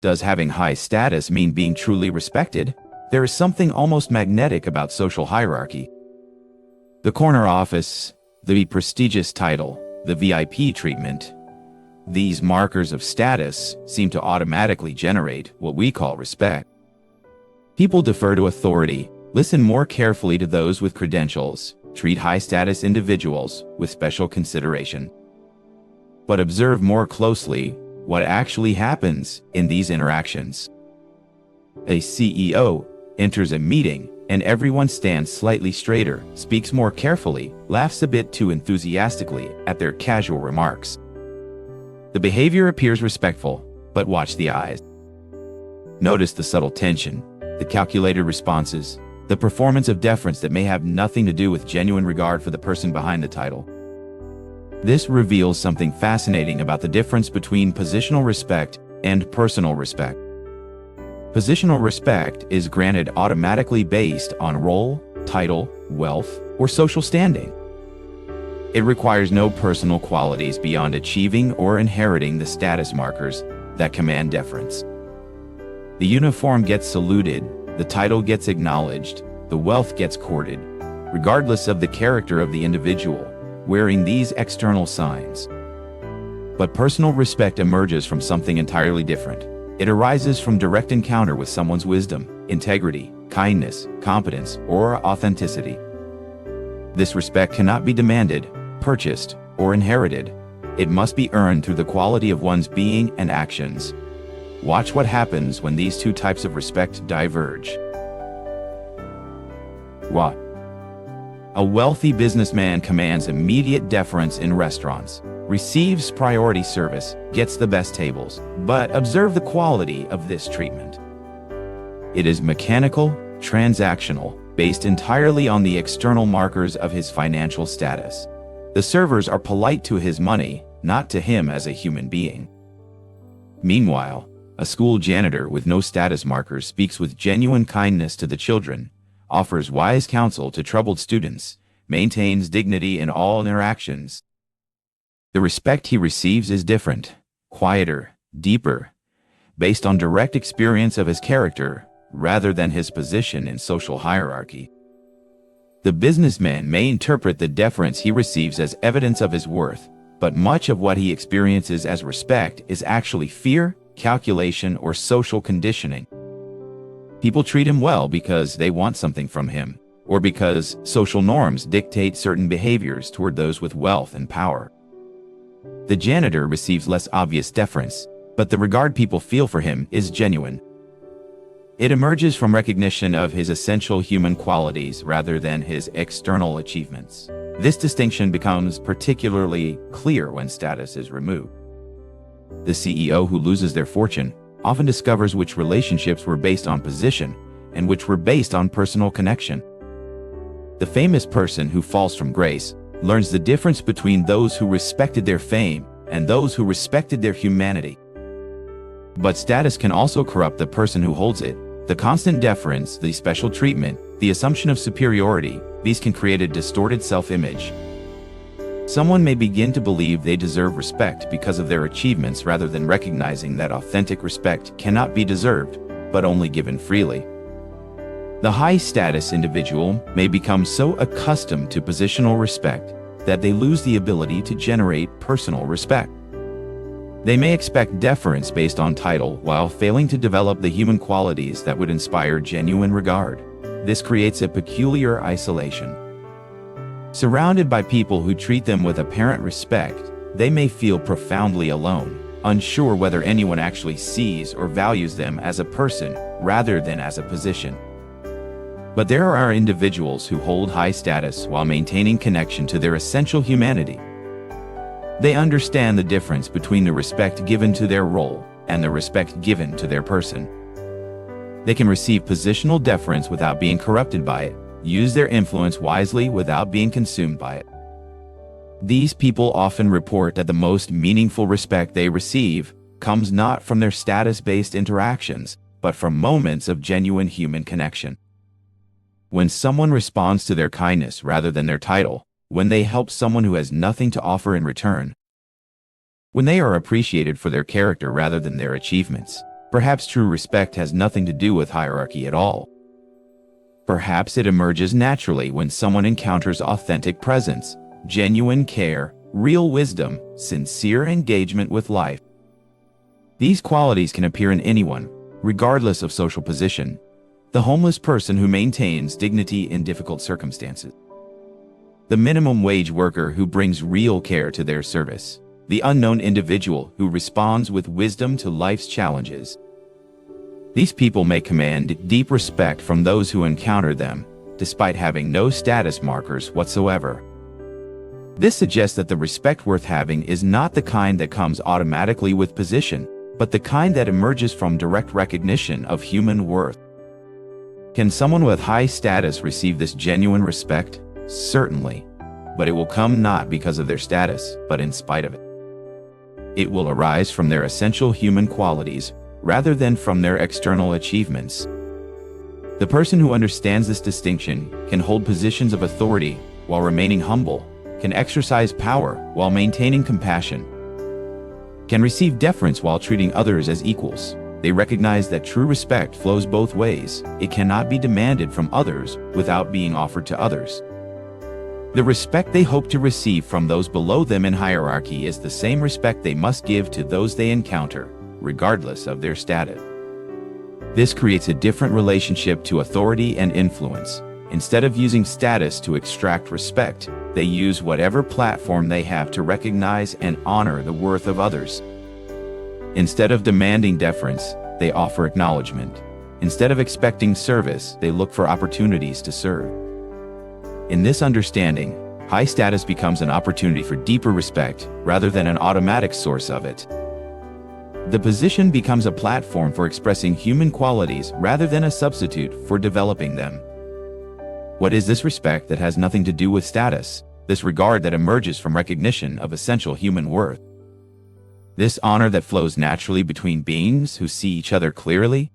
Does having high status mean being truly respected? There is something almost magnetic about social hierarchy. The corner office, the prestigious title, the VIP treatment. These markers of status seem to automatically generate what we call respect. People defer to authority, listen more carefully to those with credentials, treat high-status individuals with special consideration. But observe more closely what actually happens in these interactions. A CEO enters a meeting and everyone stands slightly straighter, speaks more carefully, laughs a bit too enthusiastically at their casual remarks. The behavior appears respectful, but watch the eyes. Notice the subtle tension, the calculated responses, the performance of deference that may have nothing to do with genuine regard for the person behind the title. This reveals something fascinating about the difference between positional respect and personal respect. Positional respect is granted automatically based on role, title, wealth, or social standing. It requires no personal qualities beyond achieving or inheriting the status markers that command deference. The uniform gets saluted, the title gets acknowledged, the wealth gets courted, regardless of the character of the individual wearing these external signs. But personal respect emerges from something entirely different. It arises from direct encounter with someone's wisdom, integrity, kindness, competence, or authenticity. This respect cannot be demanded, purchased, or inherited. It must be earned through the quality of one's being and actions. Watch what happens when these two types of respect diverge. What? A wealthy businessman commands immediate deference in restaurants, receives priority service, gets the best tables, but observe the quality of this treatment. It is mechanical, transactional, based entirely on the external markers of his financial status. The servers are polite to his money, not to him as a human being. Meanwhile, a school janitor with no status markers speaks with genuine kindness to the children, offers wise counsel to troubled students, maintains dignity in all interactions. The respect he receives is different, quieter, deeper, based on direct experience of his character rather than his position in social hierarchy. The businessman may interpret the deference he receives as evidence of his worth, but much of what he experiences as respect is actually fear, calculation, or social conditioning. People treat him well because they want something from him, or because social norms dictate certain behaviors toward those with wealth and power. The janitor receives less obvious deference, but the regard people feel for him is genuine. It emerges from recognition of his essential human qualities rather than his external achievements. This distinction becomes particularly clear when status is removed. The CEO who loses their fortune often discovers which relationships were based on position and which were based on personal connection. The famous person who falls from grace learns the difference between those who respected their fame and those who respected their humanity. But status can also corrupt the person who holds it. The constant deference, the special treatment, the assumption of superiority, these can create a distorted self-image. Someone may begin to believe they deserve respect because of their achievements rather than recognizing that authentic respect cannot be deserved, but only given freely. The high-status individual may become so accustomed to positional respect that they lose the ability to generate personal respect. They may expect deference based on title while failing to develop the human qualities that would inspire genuine regard. This creates a peculiar isolation. Surrounded by people who treat them with apparent respect, they may feel profoundly alone, unsure whether anyone actually sees or values them as a person rather than as a position. But there are individuals who hold high status while maintaining connection to their essential humanity. They understand the difference between the respect given to their role and the respect given to their person. They can receive positional deference without being corrupted by it, use their influence wisely without being consumed by it. These people often report that the most meaningful respect they receive comes not from their status-based interactions, but from moments of genuine human connection. When someone responds to their kindness rather than their title, when they help someone who has nothing to offer in return, when they are appreciated for their character rather than their achievements, Perhaps true respect has nothing to do with hierarchy at all. Perhaps it emerges naturally when someone encounters authentic presence, genuine care, real wisdom, sincere engagement with life. These qualities can appear in anyone, regardless of social position. The homeless person who maintains dignity in difficult circumstances. The minimum wage worker who brings real care to their service. The unknown individual who responds with wisdom to life's challenges. These people may command deep respect from those who encounter them, despite having no status markers whatsoever. This suggests that the respect worth having is not the kind that comes automatically with position, but the kind that emerges from direct recognition of human worth. Can someone with high status receive this genuine respect? Certainly. But it will come not because of their status, but in spite of it. It will arise from their essential human qualities, rather than from their external achievements. The person who understands this distinction can hold positions of authority while remaining humble, can exercise power while maintaining compassion, can receive deference while treating others as equals. They recognize that true respect flows both ways. It cannot be demanded from others without being offered to others. The respect they hope to receive from those below them in hierarchy is the same respect they must give to those they encounter, regardless of their status. This creates a different relationship to authority and influence. Instead of using status to extract respect, they use whatever platform they have to recognize and honor the worth of others. Instead of demanding deference, they offer acknowledgement. Instead of expecting service, they look for opportunities to serve. In this understanding, high status becomes an opportunity for deeper respect rather than an automatic source of it. The position becomes a platform for expressing human qualities rather than a substitute for developing them. What is this respect that has nothing to do with status? This regard that emerges from recognition of essential human worth. This honor that flows naturally between beings who see each other clearly,